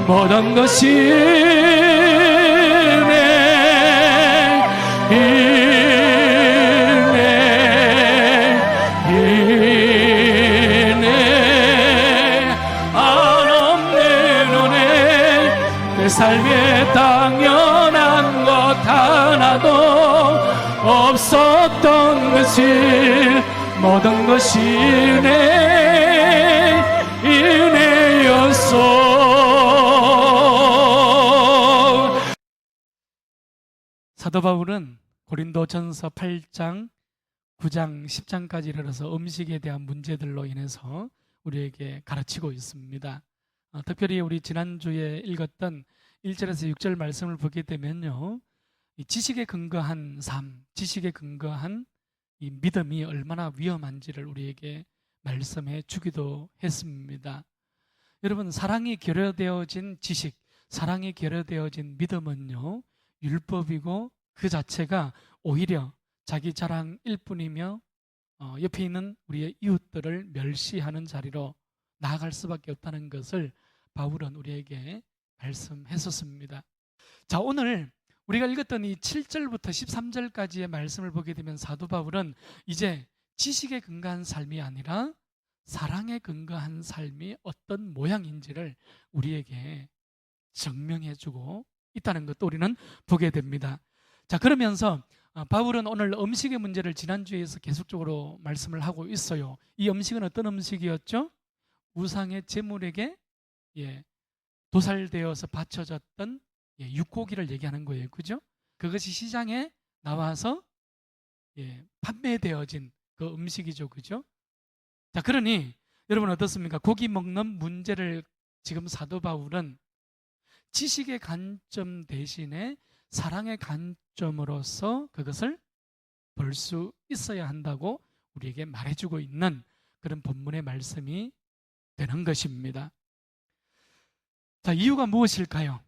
모든 것이 삶에 당연한 것 하나도 없었던 것이 모든 것이 내 은혜였소. 사도 바울은 고린도전서 8장, 9장, 10장까지 이르러서 음식에 대한 문제들로 인해서 우리에게 가르치고 있습니다. 특별히 우리 지난주에 읽었던 1절에서 6절 말씀을 보게 되면요, 이 지식에 근거한 삶, 지식에 근거한 이 믿음이 얼마나 위험한지를 우리에게 말씀해 주기도 했습니다. 여러분, 사랑이 결여되어진 지식, 사랑이 결여되어진 믿음은요, 율법이고 그 자체가 오히려 자기 자랑일 뿐이며 옆에 있는 우리의 이웃들을 멸시하는 자리로 나아갈 수밖에 없다는 것을 바울은 우리에게 말씀했었습니다. 자, 오늘 우리가 읽었던 이 7절부터 13절까지의 말씀을 보게 되면 사도 바울은 이제 지식에 근거한 삶이 아니라 사랑에 근거한 삶이 어떤 모양인지를 우리에게 증명해주고 있다는 것도 우리는 보게 됩니다. 자, 그러면서 바울은 오늘 음식의 문제를 지난주에서 계속적으로 말씀을 하고 있어요. 이 음식은 어떤 음식이었죠? 우상의 제물에게 도살되어서 바쳐졌던 육고기를 얘기하는 거예요. 그죠? 그것이 시장에 나와서 판매되어진 그 음식이죠. 그죠? 자, 그러니 여러분 어떻습니까? 고기 먹는 문제를 지금 사도 바울은 지식의 관점 대신에 사랑의 관점으로서 그것을 볼 수 있어야 한다고 우리에게 말해주고 있는 그런 본문의 말씀이 되는 것입니다. 자, 이유가 무엇일까요?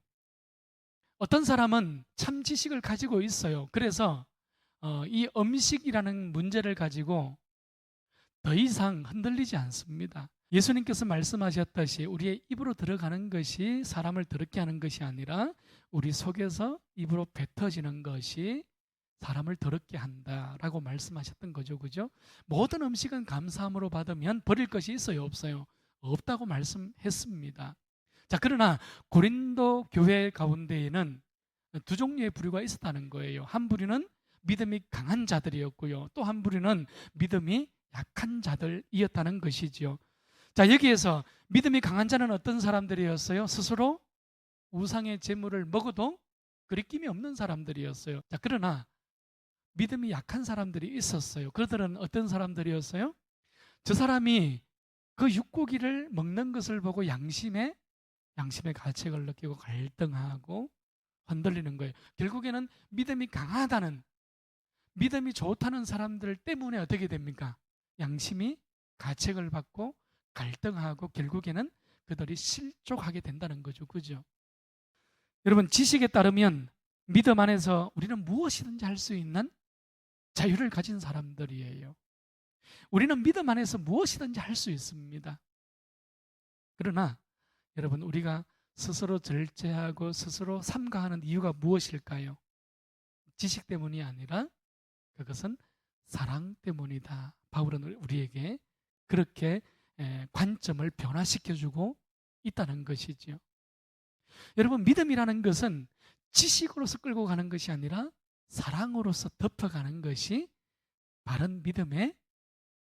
어떤 사람은 참 지식을 가지고 있어요. 그래서 이 음식이라는 문제를 가지고 더 이상 흔들리지 않습니다. 예수님께서 말씀하셨듯이 우리의 입으로 들어가는 것이 사람을 더럽게 하는 것이 아니라 우리 속에서 입으로 뱉어지는 것이 사람을 더럽게 한다라고 말씀하셨던 거죠. 그죠? 모든 음식은 감사함으로 받으면 버릴 것이 있어요, 없어요? 없다고 말씀했습니다. 자, 그러나 고린도 교회 가운데에는 두 종류의 부류가 있었다는 거예요. 한 부류는 믿음이 강한 자들이었고요, 또 한 부류는 믿음이 약한 자들이었다는 것이지요. 자, 여기에서 믿음이 강한 자는 어떤 사람들이었어요? 스스로 우상의 제물을 먹어도 거리낌이 없는 사람들이었어요. 자, 그러나 믿음이 약한 사람들이 있었어요. 그들은 어떤 사람들이었어요? 저 사람이 그 육고기를 먹는 것을 보고 양심의 가책을 느끼고 갈등하고 흔들리는 거예요. 결국에는 믿음이 강하다는, 믿음이 좋다는 사람들 때문에 어떻게 됩니까? 양심이 가책을 받고 갈등하고 결국에는 그들이 실족하게 된다는 거죠. 그죠? 여러분, 지식에 따르면 믿음 안에서 우리는 무엇이든지 할 수 있는 자유를 가진 사람들이에요. 우리는 믿음 안에서 무엇이든지 할 수 있습니다. 그러나 여러분, 우리가 스스로 절제하고 스스로 삼가하는 이유가 무엇일까요? 지식 때문이 아니라 그것은 사랑 때문이다. 바울은 우리에게 그렇게 관점을 변화시켜주고 있다는 것이죠. 여러분, 믿음이라는 것은 지식으로서 끌고 가는 것이 아니라 사랑으로서 덮어가는 것이 바른 믿음의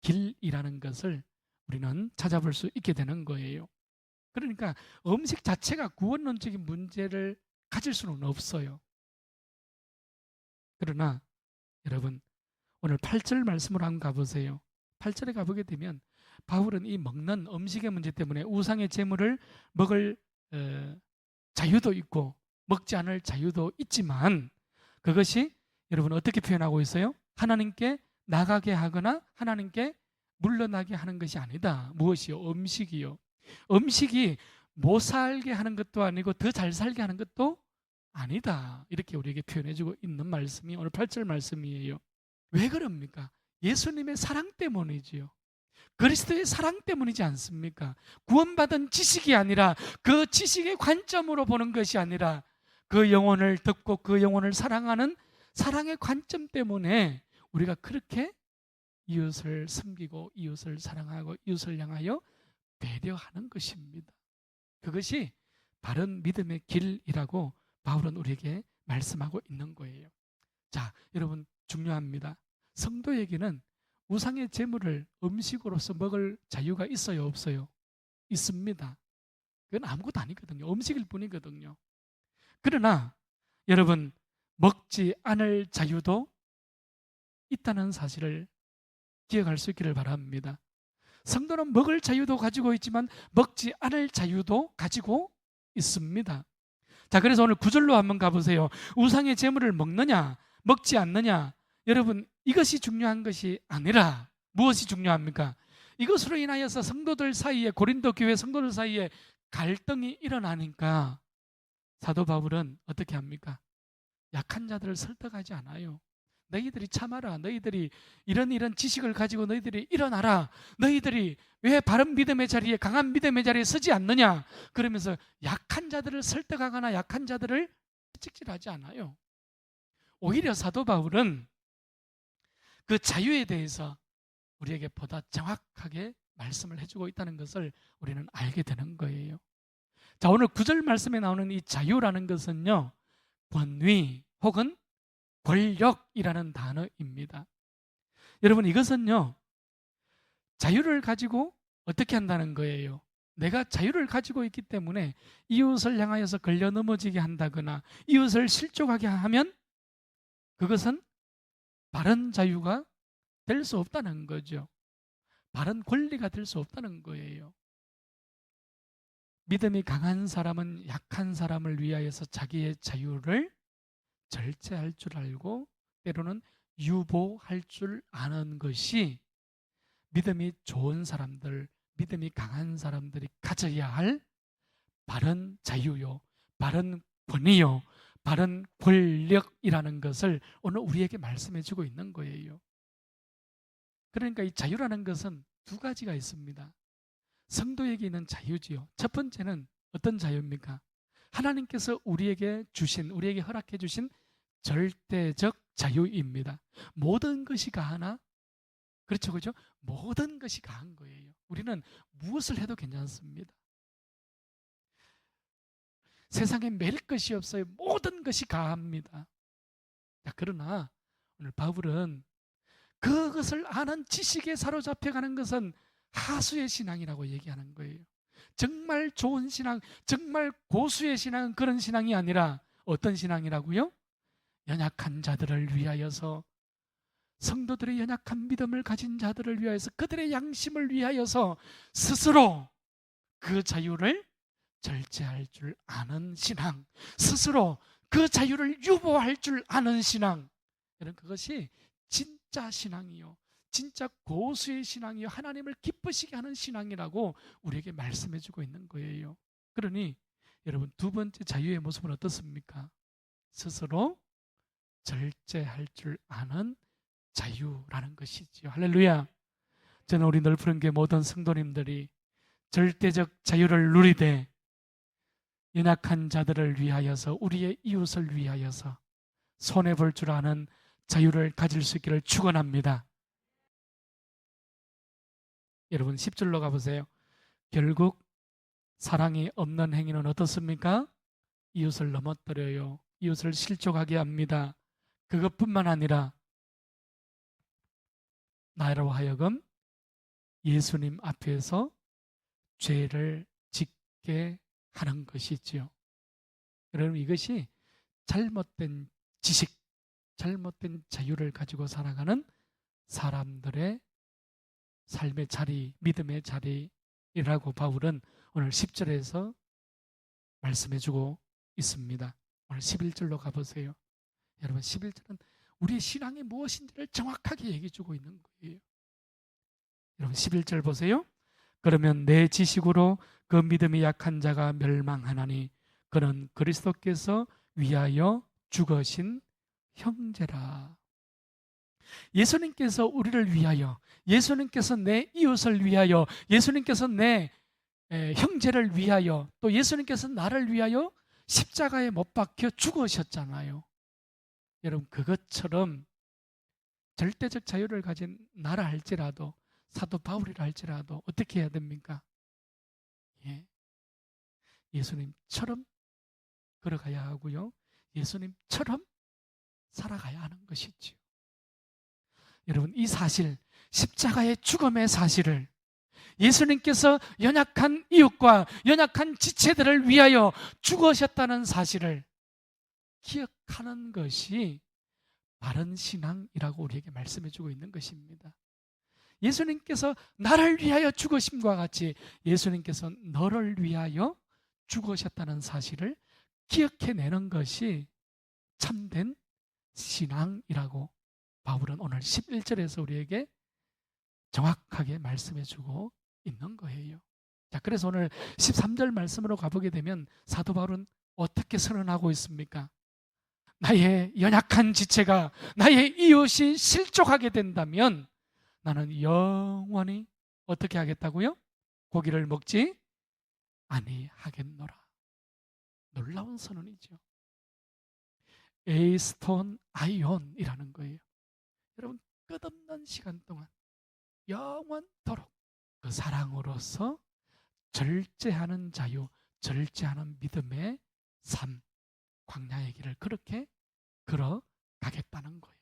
길이라는 것을 우리는 찾아볼 수 있게 되는 거예요. 그러니까 음식 자체가 구원론적인 문제를 가질 수는 없어요. 그러나 여러분, 오늘 8절 말씀으로 한번 가보세요. 8절에 가보게 되면 바울은 이 먹는 음식의 문제 때문에 우상의 제물을 먹을 자유도 있고 먹지 않을 자유도 있지만 그것이 여러분 어떻게 표현하고 있어요? 하나님께 나가게 하거나 하나님께 물러나게 하는 것이 아니다. 무엇이요? 음식이요. 음식이 못 살게 하는 것도 아니고 더 잘 살게 하는 것도 아니다. 이렇게 우리에게 표현해주고 있는 말씀이 오늘 8절 말씀이에요. 왜 그럽니까? 예수님의 사랑 때문이지요. 그리스도의 사랑 때문이지 않습니까? 구원받은 지식이 아니라 그 지식의 관점으로 보는 것이 아니라 그 영혼을 듣고 그 영혼을 사랑하는 사랑의 관점 때문에 우리가 그렇게 이웃을 섬기고 이웃을 사랑하고 이웃을 향하여 배려하는 것입니다. 그것이 바른 믿음의 길이라고 바울은 우리에게 말씀하고 있는 거예요. 자, 여러분 중요합니다. 성도에게는 우상의 제물을 음식으로서 먹을 자유가 있어요, 없어요? 있습니다. 그건 아무것도 아니거든요. 음식일 뿐이거든요. 그러나 여러분 먹지 않을 자유도 있다는 사실을 기억할 수 있기를 바랍니다. 성도는 먹을 자유도 가지고 있지만 먹지 않을 자유도 가지고 있습니다. 자, 그래서 오늘 9절로 한번 가보세요. 우상의 제물을 먹느냐 먹지 않느냐, 여러분 이것이 중요한 것이 아니라 무엇이 중요합니까? 이것으로 인하여서 성도들 사이에, 고린도 교회 성도들 사이에 갈등이 일어나니까 사도 바울은 어떻게 합니까? 약한 자들을 설득하지 않아요. 너희들이 참아라. 너희들이 이런 지식을 가지고 너희들이 일어나라. 너희들이 왜 바른 믿음의 자리에, 강한 믿음의 자리에 서지 않느냐? 그러면서 약한 자들을 설득하거나 약한 자들을 찍질하지 않아요. 오히려 사도 바울은 그 자유에 대해서 우리에게 보다 정확하게 말씀을 해주고 있다는 것을 우리는 알게 되는 거예요. 자, 오늘 9절 말씀에 나오는 이 자유라는 것은요, 권위 혹은 권력이라는 단어입니다. 여러분 이것은요, 자유를 가지고 어떻게 한다는 거예요? 내가 자유를 가지고 있기 때문에 이웃을 향하여서 걸려 넘어지게 한다거나 이웃을 실족하게 하면 그것은 바른 자유가 될 수 없다는 거죠. 바른 권리가 될 수 없다는 거예요. 믿음이 강한 사람은 약한 사람을 위하여서 자기의 자유를 절제할 줄 알고 때로는 유보할 줄 아는 것이 믿음이 좋은 사람들, 믿음이 강한 사람들이 가져야 할 바른 자유요, 바른 권위요, 바른 권력이라는 것을 오늘 우리에게 말씀해 주고 있는 거예요. 그러니까 이 자유라는 것은 두 가지가 있습니다. 성도에게 있는 자유지요. 첫 번째는 어떤 자유입니까? 하나님께서 우리에게 주신, 우리에게 허락해 주신 절대적 자유입니다. 모든 것이 가하나, 그렇죠, 그죠? 모든 것이 가한 거예요. 우리는 무엇을 해도 괜찮습니다. 세상에 매일 것이 없어요. 모든 것이 가합니다. 자, 그러나 오늘 바울은 그것을 아는 지식에 사로잡혀가는 것은 하수의 신앙이라고 얘기하는 거예요. 정말 좋은 신앙, 정말 고수의 신앙은 그런 신앙이 아니라 어떤 신앙이라고요? 연약한 자들을 위하여서, 성도들의 연약한 믿음을 가진 자들을 위하여서, 그들의 양심을 위하여서 스스로 그 자유를 절제할 줄 아는 신앙, 스스로 그 자유를 유보할 줄 아는 신앙, 그것이 진짜 신앙이요, 진짜 고수의 신앙이요, 하나님을 기쁘시게 하는 신앙이라고 우리에게 말씀해 주고 있는 거예요. 그러니 여러분, 두 번째 자유의 모습은 어떻습니까? 스스로 절제할 줄 아는 자유라는 것이지요. 할렐루야. 저는 우리 넓은 교회 모든 성도님들이 절대적 자유를 누리되 연약한 자들을 위하여서, 우리의 이웃을 위하여서 손해볼 줄 아는 자유를 가질 수 있기를 축원합니다. 여러분 10절로 가보세요. 결국 사랑이 없는 행위는 어떻습니까? 이웃을 넘어뜨려요. 이웃을 실족하게 합니다. 그것뿐만 아니라 나로 하여금 예수님 앞에서 죄를 짓게 하는 것이지요. 여러분 이것이 잘못된 지식, 잘못된 자유를 가지고 살아가는 사람들의 삶의 자리, 믿음의 자리라고 바울은 오늘 10절에서 말씀해주고 있습니다. 오늘 11절로 가보세요. 여러분 11절은 우리의 신앙이 무엇인지를 정확하게 얘기해주고 있는 거예요. 여러분 11절 보세요. 그러면 내 지식으로 그 믿음이 약한 자가 멸망하나니 그는 그리스도께서 위하여 죽으신 형제라. 예수님께서 우리를 위하여, 예수님께서 내 이웃을 위하여, 예수님께서 내 형제를 위하여, 또 예수님께서 나를 위하여 십자가에 못 박혀 죽으셨잖아요. 여러분, 그것처럼 절대적 자유를 가진 나라 할지라도, 사도 바울이라 할지라도 어떻게 해야 됩니까? 예수님처럼 걸어가야 하고요, 예수님처럼 살아가야 하는 것이지요. 여러분, 이 사실, 십자가의 죽음의 사실을 예수님께서 연약한 이웃과 연약한 지체들을 위하여 죽으셨다는 사실을 기억하는 것이 바른 신앙이라고 우리에게 말씀해 주고 있는 것입니다. 예수님께서 나를 위하여 죽으심과 같이 예수님께서 너를 위하여 죽으셨다는 사실을 기억해내는 것이 참된 신앙이라고 바울은 오늘 11절에서 우리에게 정확하게 말씀해 주고 있는 거예요. 자, 그래서 오늘 13절 말씀으로 가보게 되면 사도 바울은 어떻게 선언하고 있습니까? 나의 연약한 지체가, 나의 이웃이 실족하게 된다면 나는 영원히 어떻게 하겠다고요? 고기를 먹지 아니하겠노라. 놀라운 선언이죠. 에이스톤 아이온이라는 거예요. 여러분, 끝없는 시간 동안 영원토록 그 사랑으로서 절제하는 자유, 절제하는 믿음의 삶, 광야의 길을 그렇게 걸어가겠다는 거예요.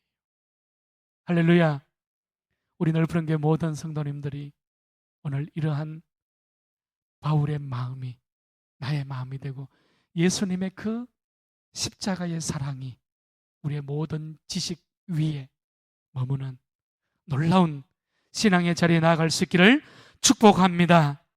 할렐루야. 우리 넓은 교회 모든 성도님들이 오늘 이러한 바울의 마음이 나의 마음이 되고 예수님의 그 십자가의 사랑이 우리의 모든 지식 위에 머무는 놀라운 신앙의 자리에 나아갈 수 있기를 축복합니다.